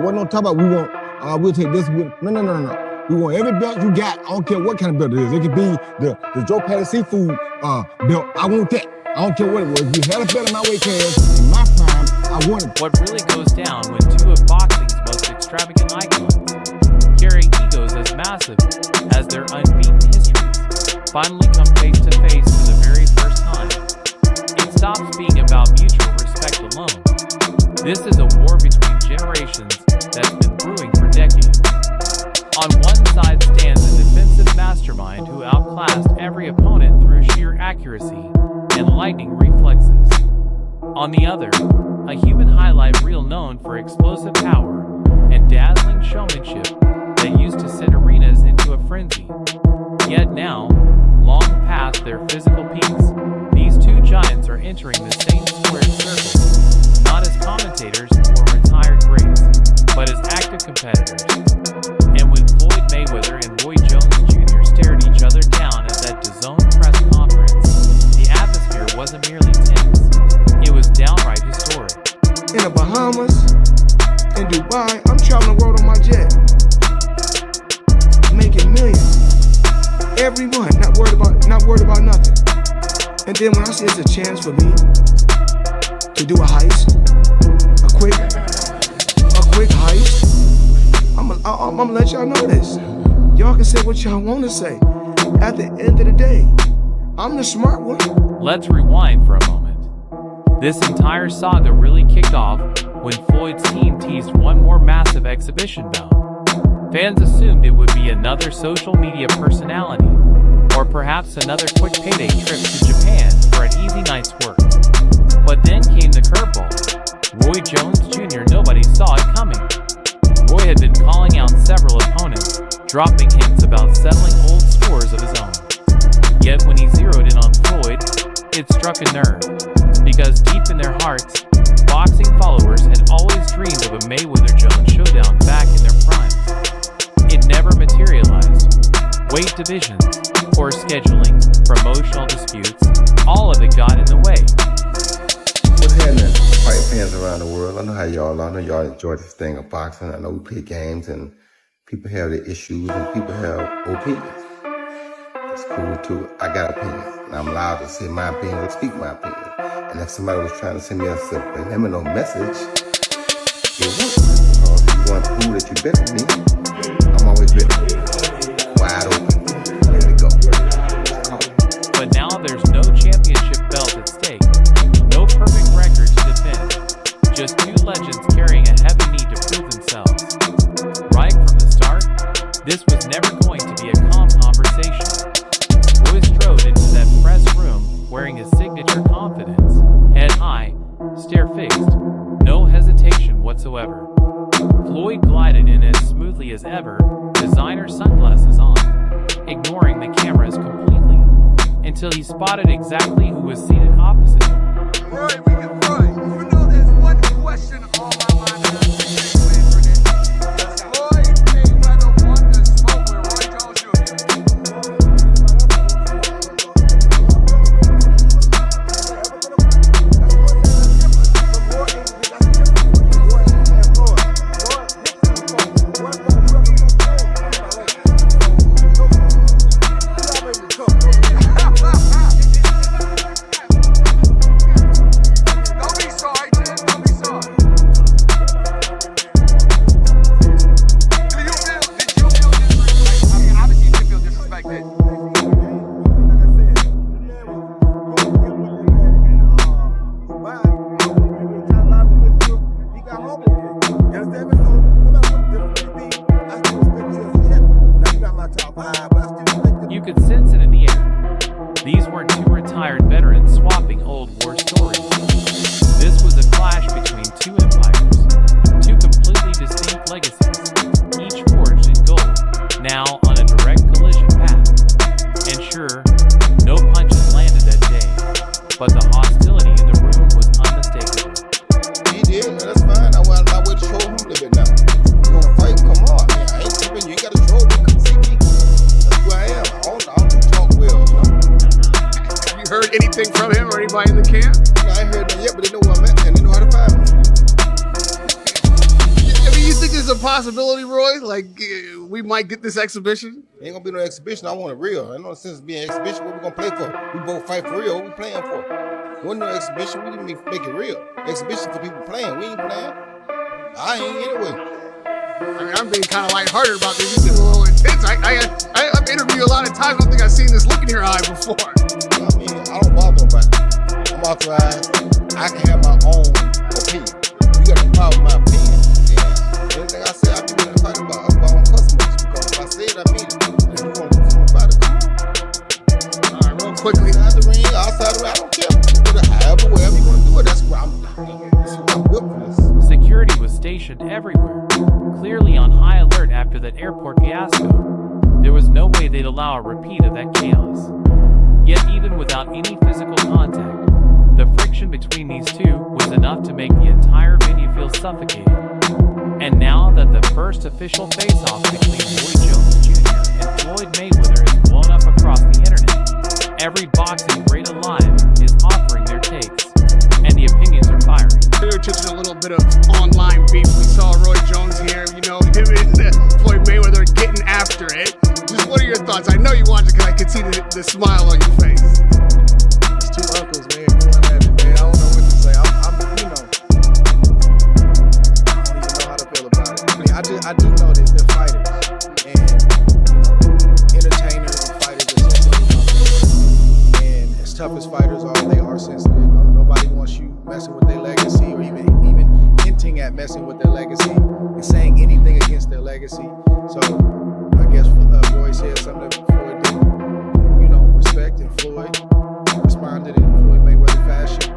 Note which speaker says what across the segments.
Speaker 1: wasn't no talk about we'll take this. No. We want every belt you got. I don't care what kind of belt it is. It could be the Joe Patty Seafood belt. I want that. I don't care what it was. If you had a belt in my weight class, in my prime, I want it.
Speaker 2: What really goes down when two of boxing's most extravagant icons, carrying egos as massive as their unbeaten histories, finally come face to face for the very first time. It stops being about mutual respect alone. This is a war between generations that's been brewing for decades. On one side stands a defensive mastermind who outclassed every opponent through sheer accuracy and lightning reflexes. On the other, a human highlight reel known for explosive power and dazzling showmanship that used to send arenas into a frenzy. Yet now, long past their physical peaks, these two giants are entering the same squared circle, not as commentators or retired greats, but as active competitors. And when Floyd Mayweather and Roy Jones Jr. stared each other down at that DAZN press conference, the atmosphere wasn't merely tense, it was downright historic.
Speaker 3: In the Bahamas, in Dubai, I'm traveling the world on my jet, making millions every month, not worried about nothing. And then when I see it's a chance for me to do a heist, a quick heist, I'm gonna let y'all know this. Y'all can say what y'all want to say. At the end of the day, I'm the smart one.
Speaker 2: Let's rewind for a moment. This entire saga really kicked off when Floyd's team teased one more massive exhibition bout. Fans assumed it would be another social media personality, or perhaps another quick payday trip to Japan for an easy night's work. But then came the curveball. Roy Jones Jr. Nobody saw it coming. Roy had been calling out several opponents, dropping hints about settling old scores of his own. Yet when he zeroed in on Floyd, it struck a nerve, because deep in their hearts, boxing followers had always dreamed of a Mayweather-Jones showdown back in their primes. It never materialized. Weight divisions, poor scheduling, promotional disputes, all of it got in the way.
Speaker 4: What's happening, fight fans around the world? I know how y'all are. I know y'all enjoy this thing of boxing. I know we play games and people have their issues and people have opinions. It's cool too. I got opinions and I'm allowed to say my opinion or speak my opinion. And if somebody was trying to send me a subliminal message, it works. Because if you want to prove that you're better than me, I'm always better. Wide open, ready to go.
Speaker 2: But now there's no championship belt at stake, no perfect record to defend, just two legends carrying a heavy need to prove themselves. Right from the start, this was never going to be a calm conversation. Roy strode into that press room wearing his signature confidence, head high, stare-faced, no hesitation whatsoever. Floyd glided in as smoothly as ever, designer sunglasses on, ignoring the cameras completely, until he spotted exactly who was seated opposite him.
Speaker 5: Roy, you know there's one question on my mind and I appreciate you answering it. Does Floyd Mayweather want to smoke with Roy Jones Jr.?
Speaker 2: You could sense it in the air. These weren't two retired veterans swapping old war stories. This was a clash between two empires, two completely distinct legacies, each forged in gold, now on a direct collision path. And sure, no punches landed that day, but the hostility in the room was unmistakable.
Speaker 4: He did, that's fine. I went my way to show him a little bit now. You wanna fight? Come on, man. I ain't tripping. You ain't gotta show me. Come see me. That's who I am. I don't talk well.
Speaker 5: Have you heard anything from him or anybody in the camp?
Speaker 4: I ain't heard that yet, but they know where I'm at and they know how to find me.
Speaker 5: I mean, you think
Speaker 6: a possibility, Roy? Like, we might get this exhibition?
Speaker 4: Ain't gonna be no exhibition. I want it real. Ain't no sense of being exhibition. What we gonna play for? We both fight for real. What we playing for? Wasn't no exhibition. We didn't make it real. Exhibition for people playing. We ain't playing. I ain't anyway.
Speaker 6: I mean, I'm being kind of lighthearted about this. You seem a little intense. I've interviewed a lot of times. I don't think I've seen this look in your eye before.
Speaker 4: I mean, I don't bother nobody. I'm authorized. I can have my own opinion. You got a problem with my opinion. Yeah. Anything I say, I be willing to fight about own customers. Because if I say it, I mean it. If you want to do something about it, come on.
Speaker 6: All right, real quickly.
Speaker 4: Inside the ring, outside the ring, I don't care. However, wherever you want to do it, that's where I'm built for this.
Speaker 2: Security was stationed everywhere, clearly on high alert after that airport fiasco. There was no way they'd allow a repeat of that chaos. Yet even without any physical contact, the friction between these two was enough to make the entire venue feel suffocating. And now that the first official face-off between Roy Jones Jr. and Floyd Mayweather is blown up across the internet, every boxing great alive is offering their takes, and the opinions are fiery.
Speaker 6: We're just a little bit of online beef. We saw Roy Jones here, you know, him and Floyd Mayweather getting after it. Just what are your thoughts? I know you watched it because I could see the smile on your face.
Speaker 3: It's two uncles, man, going at it, man. I don't know what to say. I'm you know, I don't even know how to feel about it. I mean, I do know that they're fighters, and you know, entertainers and fighters are sensitive. And as tough as fighters are, they are sensitive. Nobody wants you messing with their legacy, or even hinting at messing with their legacy and saying anything against their legacy. So I guess Roy said something that Floyd didn't, you know, respect, and Floyd responded in Floyd Mayweather fashion.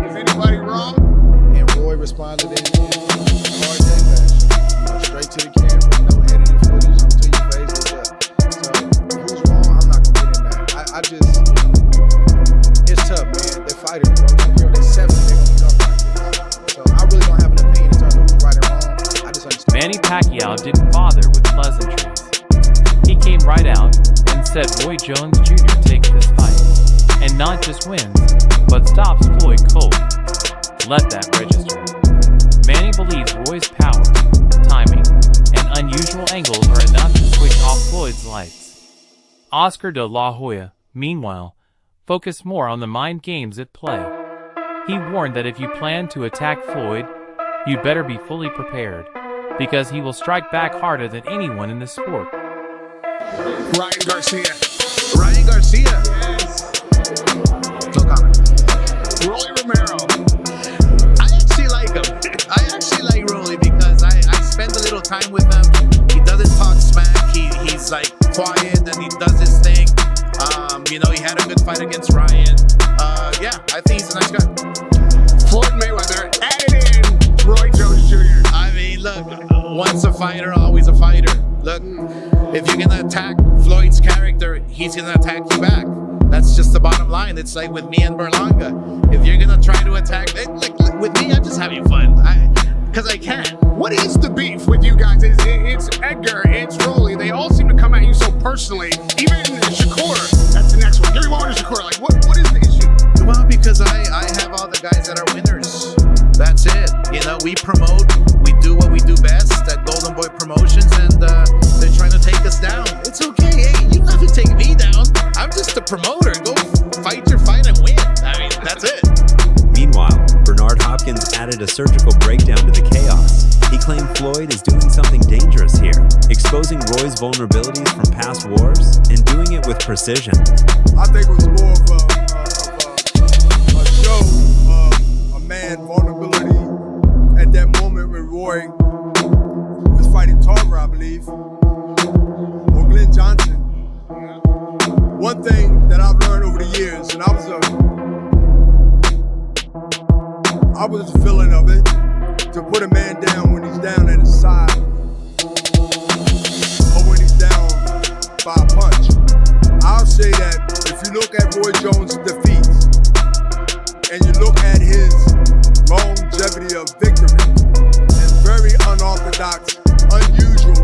Speaker 6: Is anybody wrong?
Speaker 3: And Roy responded in hard day fashion. You know, straight to the camera, no edited footage, I'm to your face, what's up? So who's wrong? I'm not gonna get in that. I just, you know, it's tough, man. They're fighters, bro. They're 70, they're gonna be tough like this. So I really don't have an opinion in terms of who's right and wrong. I just understand.
Speaker 2: Manny Pacquiao didn't bother with pleasantries. He came right out and said Roy Jones Jr. takes this fight, and not just wins, but stops Floyd cold. Let that register. Manny believes Roy's power, timing, and unusual angles are enough to switch off Floyd's lights. Oscar de la Hoya, meanwhile, focused more on the mind games at play. He warned that if you plan to attack Floyd, you'd better be fully prepared, because he will strike back harder than anyone in the sport.
Speaker 6: Ryan Garcia.
Speaker 7: Ryan Garcia.
Speaker 6: Yes.
Speaker 7: No comment.
Speaker 6: Rolly Romero.
Speaker 7: I actually like him. I actually like Rolly because I spend a little time with him. He doesn't talk smack. He's like quiet and he does his thing. You know, he had a good fight against Ryan. Yeah, I think he's a nice guy.
Speaker 6: Floyd Mayweather added in Roy Jones Jr.
Speaker 7: I mean, look, once a fighter, always a fighter. Look, if you're gonna attack Floyd's character, he's gonna attack you back. That's just the bottom line. It's like with me and Berlanga. If you're gonna try to attack, like with me, I'm just having fun. Because I can.
Speaker 6: What is the beef with you guys? It's Edgar, it's Rolly. They all seem to come at you so personally. Even Shakur, that's the next one. Gary Warren and Shakur, like, what is the issue?
Speaker 7: Well, because I have all the guys that are winners. That's it. You know, we promote, we do what we do best at Golden Boy Promotions, and they're trying to take us down. It's okay. Hey, you don't have to take me down. I'm just a promoter. Go fight your fight and win. I mean, that's it.
Speaker 8: Meanwhile, Bernard Hopkins added a surgical breakdown to the chaos. He claimed Floyd is doing something dangerous here, exposing Roy's vulnerabilities from past wars and doing it with precision.
Speaker 9: I think it was more of a show of a man's vulnerability at that moment when Roy was fighting Tarver, I believe, or Glenn Johnson. One thing that I've learned over the years, and I was a feeling of it, to put a man down when he's down at his side, or when he's down by a punch. I'll say that if you look at Roy Jones' defeats, and you look at his longevity of victory, and very unorthodox, unusual,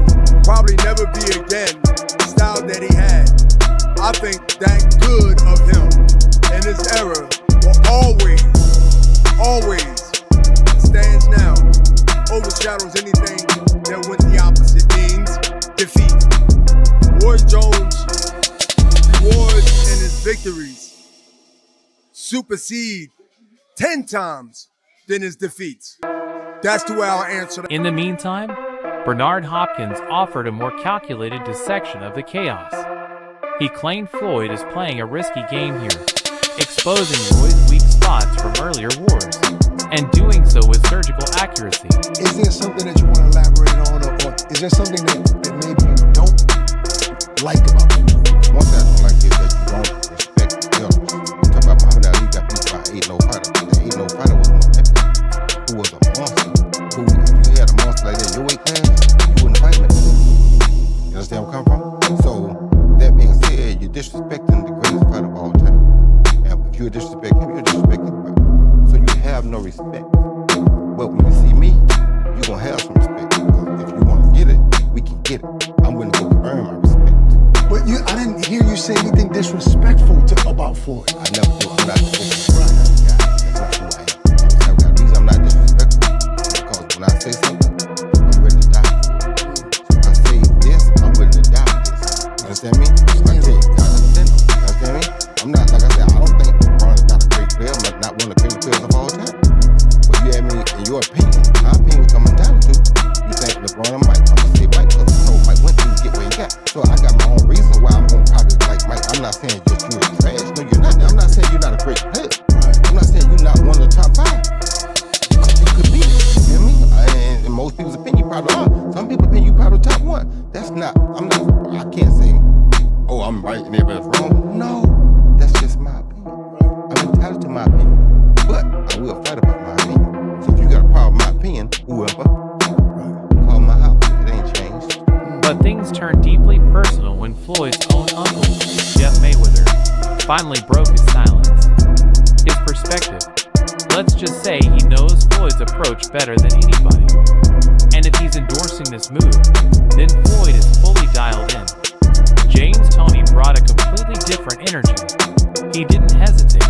Speaker 9: probably never be again, style that he had, I think that good of him in his era will always stands now, overshadows anything that went the opposite means defeat. Roy Jones' rewards and his victories supersede 10 times than his defeats. That's the way I'll answer that.
Speaker 2: In the meantime, Bernard Hopkins offered a more calculated dissection of the chaos. He claimed Floyd is playing a risky game here, exposing Roy's weak spots from earlier wars, and doing so with surgical accuracy.
Speaker 3: Is there something that you want to elaborate on, or is there something that maybe you don't like about it?
Speaker 4: One thing I don't like is that you don't respect the elders. You talk about Muhammad Ali got beat by 8-0 fighter. That 8-0 fighter was an Olympic who was a monster. Who, if you had a monster like that in your weight class, you wouldn't fight him. You understand where I'm coming from? So, that being said, you're disrespecting the greatest fighter of all time. And if you disrespect him, you're disrespecting everybody. So you have no respect. But when you see me, you're going to have some respect. Because if you want to get it, we can get it. I'm willing to go to earn my respect.
Speaker 3: But I didn't hear you say anything disrespectful about Floyd.
Speaker 4: I never do. I'm not disrespectful. That's not who I am. The reason I'm not disrespectful is because when I say something, I'm ready to die for it. So if I say this, I'm ready to die for this. You understand me? Like, hey, you understand me? I'm not, like I said, I don't think LeBron is not a great player. I'm not one of the greatest players of all time. But you ask me, in your opinion, my opinion, which I'm entitled to, you think LeBron and Mike, I'm going to say Mike because I know Mike went through to get where he got. So I got my own reason why I'm going to probably like Mike. I'm not saying just you're trash. No, you're not. I'm not saying you're not a great player. I'm not saying you're not one of the top 5. Because you could be. You feel me? And in most people's opinion, you probably are. Some people's opinion, you probably top 1. That's not, I can't say, oh, I'm right and everybody's wrong. No, that's just my opinion. I'm entitled to my opinion. But I will fight about my opinion. So if you got a problem with my opinion, whoever, call my house. It ain't changed.
Speaker 2: But things turned deeply personal when Floyd's own uncle, Jeff Mayweather, finally broke his silence. His perspective. Let's just say he knows Floyd's approach better than anybody. And if he's endorsing this move, then Floyd is fully dialed in. James Toney brought a completely different energy. He didn't hesitate,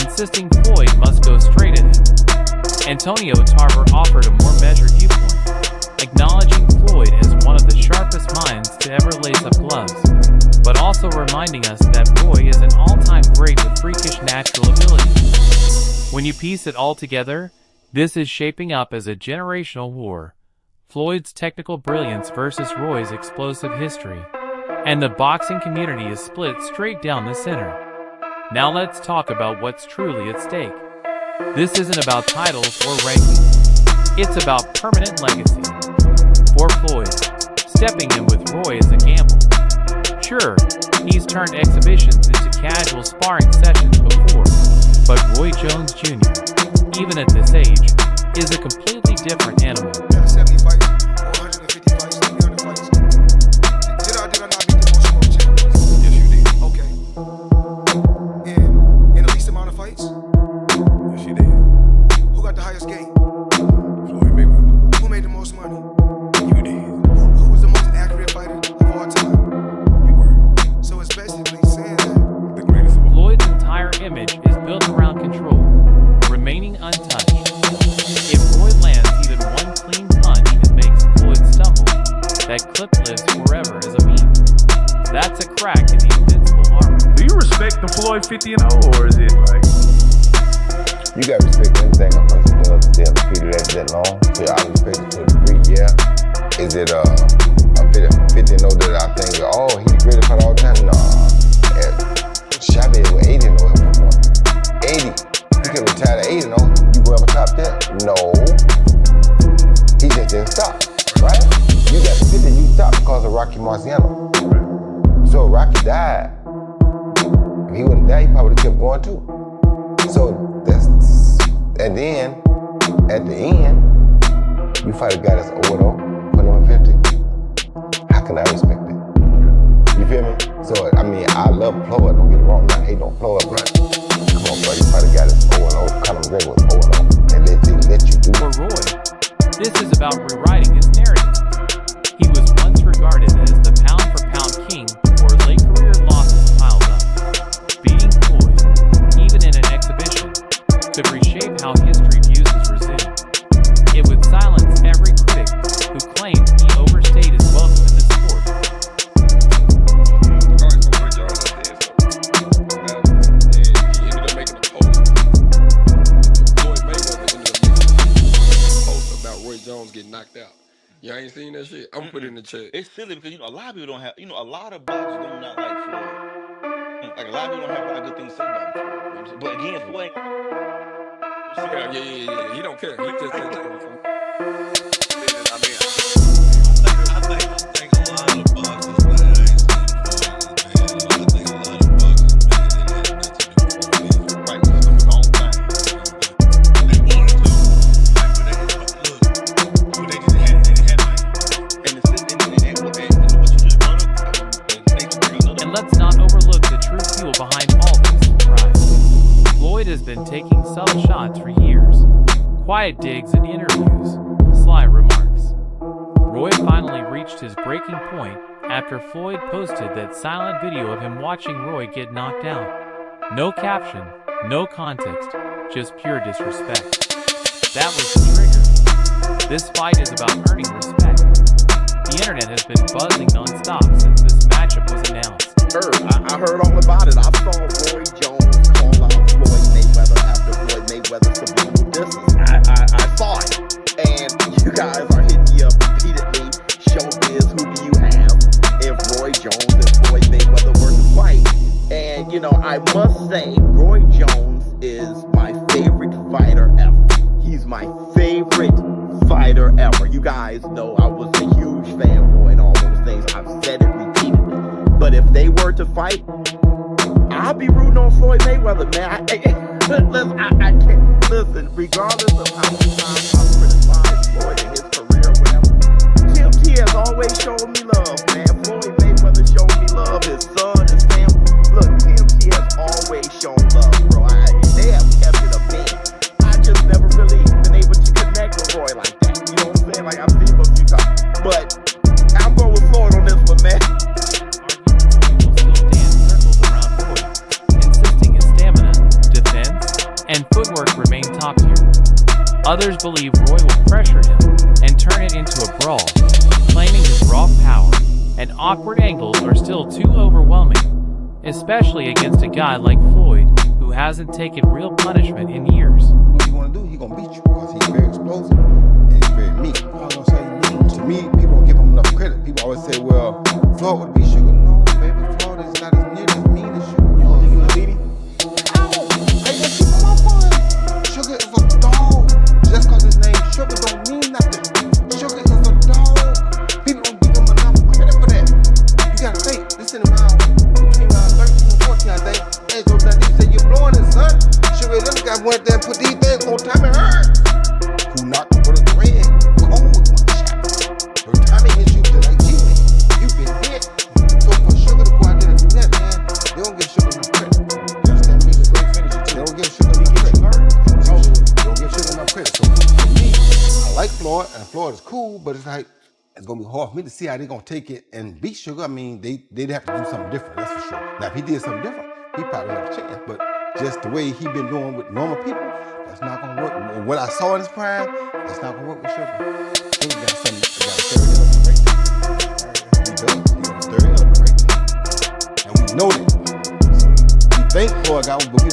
Speaker 2: insisting Floyd must go straight at him. Antonio Tarver offered a more measured viewpoint, acknowledging Floyd as one of the sharpest minds to ever lace up gloves, but also reminding us that Roy is an all-time great with freakish natural abilities. When you piece it all together, this is shaping up as a generational war. Floyd's technical brilliance versus Roy's explosive history. And the boxing community is split straight down the center. Now let's talk about what's truly at stake. This isn't about titles or rankings. It's about permanent legacy. For Floyd, stepping in with Roy is a gamble. Sure, he's turned exhibitions into casual sparring sessions before, but Roy Jones Jr., even at this age, is a completely different animal.
Speaker 3: 70 fights, 150 fights, 300 fights. Did I not beat the most world champions? Yes, you did. Okay. In the least amount of fights? Yes, you did. Who got the highest game? Floyd Mayweather. Who made the most money? You did. Who was the most accurate fighter of all time? You were. So it's basically saying that the greatest of all.
Speaker 2: Floyd's entire image is built around control, remaining untouched. If Floyd lands even one clean punch and makes Floyd stumble, that clip lives forever as a meme. That's a crack in the invincible armor.
Speaker 10: Do you respect the Floyd 50-0, or is it like?
Speaker 4: You gotta respect anything a person does to stay undefeated that long. So I respect it to a degree, yeah. Is it I'm 50 know that I think, oh, he's the greatest fighter all time? Nah. Shabby was 80 know at one point. 80. He could retire at 80 know. You go ever top that? No. He just didn't stop, right? You got 50, you stopped because of Rocky Marciano. So Rocky died. If he wouldn't die, he probably would have kept going too. So that's, and then at the end, you fight a guy that's old, put him at 50. How can I respect it? You feel me? So I mean, I love Floyd. Don't get it wrong. I'm not hating on Floyd, but come on, bro. You fight a guy that's old. Conor McGregor was old, and they let you do
Speaker 2: For
Speaker 4: it.
Speaker 2: Roy, this is about rewriting his narrative. He was once regarded as the pound-for-pound king before late career losses piled up. Beating Floyd, even in an exhibition, could reshape how history views his resume. It would silence every critic who claimed he
Speaker 11: Y'all ain't seen that shit? I'm gonna put it in the chat.
Speaker 12: It's silly because a lot of people don't have, a lot of boxers do not like Floyd. Like a lot of people don't have a lot of good things to say about Floyd. You know what I'm saying? But again, Floyd.
Speaker 11: Yeah. He don't care. He just said that.
Speaker 13: I think a lot of boxers, man. I ain't saying Floyd, man. I think a lot of boxers, man, they had nothing to do with Floyd.
Speaker 12: Right, it's doing his own thing.
Speaker 13: They wanted to. Like, but they just had like.
Speaker 12: And what you just brought up,
Speaker 2: And let's not overlook the true fuel behind all this rise. Floyd has been taking subtle shots for years. Quiet digs and interviews, sly remarks. Roy finally reached his breaking point after Floyd posted that silent video of him watching Roy get knocked out. No caption, no context, just pure disrespect. That was the trigger. This fight is about earning respect. The internet has been buzzing non-stop since this matchup was announced.
Speaker 14: I heard all about it. I saw Roy Jones call out Floyd Mayweather after Floyd Mayweather subliminal distance. I saw it. And you guys are hitting me up repeatedly. Showbiz, who do you have if Roy Jones and Floyd Mayweather were to fight? And, I must say, Roy Jones is my favorite fighter ever. He's my favorite fighter ever. You guys know I was a huge fanboy and all those things. I've said it repeatedly. But if they were to fight, I'll be rooting on Floyd Mayweather, man. I can't listen, regardless of how many times I've criticized Floyd in his career or whatever. TMT has always shown me love, man. Floyd Mayweather showed me love. His son, his family. Look, TMT has always shown love, bro. They have kept it a man. I just never really been able to connect with Roy like that. You know what I'm saying? Like, I've seen him a few times. But I'm going with Floyd on this one, man.
Speaker 2: And footwork remain top tier. Others believe Roy will pressure him and turn it into a brawl, claiming his raw power and awkward angles are still too overwhelming, especially against a guy like Floyd, who hasn't taken real punishment in years.
Speaker 4: What you want to do, he's going to beat you because he's very explosive and he's very mean. I was going to say mean. To me, people don't give him enough credit. People always say, well, Floyd would beat Sugar. No, baby, Floyd is not as near as mean as Sugar. You don't think he'll beat him? Sugar is a dog. Just because his name Sugar don't mean nothing. Sugar is a dog. People don't give him enough credit for that. You gotta think, this in around between round 13 and 14, I think. Hey, so that they say you're blowing his son. Sugar, little guy went there and put these things on time and hurt. Who knocked him with a red cold with one shot. Her timing issues are like, gee, man, you've been hit. So for Sugar to go out there and do that, man, they don't give Sugar enough credit. You understand me? It's a great finisher. They don't give Sugar enough credit. So for me, I like Floyd, and Floyd is cool, but it's like, it's gonna be hard for me to see how they're gonna take it and beat Sugar. I mean, they'd have to do something different, that's for sure. Now, if he did something different, he probably have a chance, but just the way he been doing with normal people, that's not gonna work. What I saw in his prime, that's not gonna work with Sugar. He got a third element right there. He does, he got a third element right there. And we know that. We think Floyd got one, but we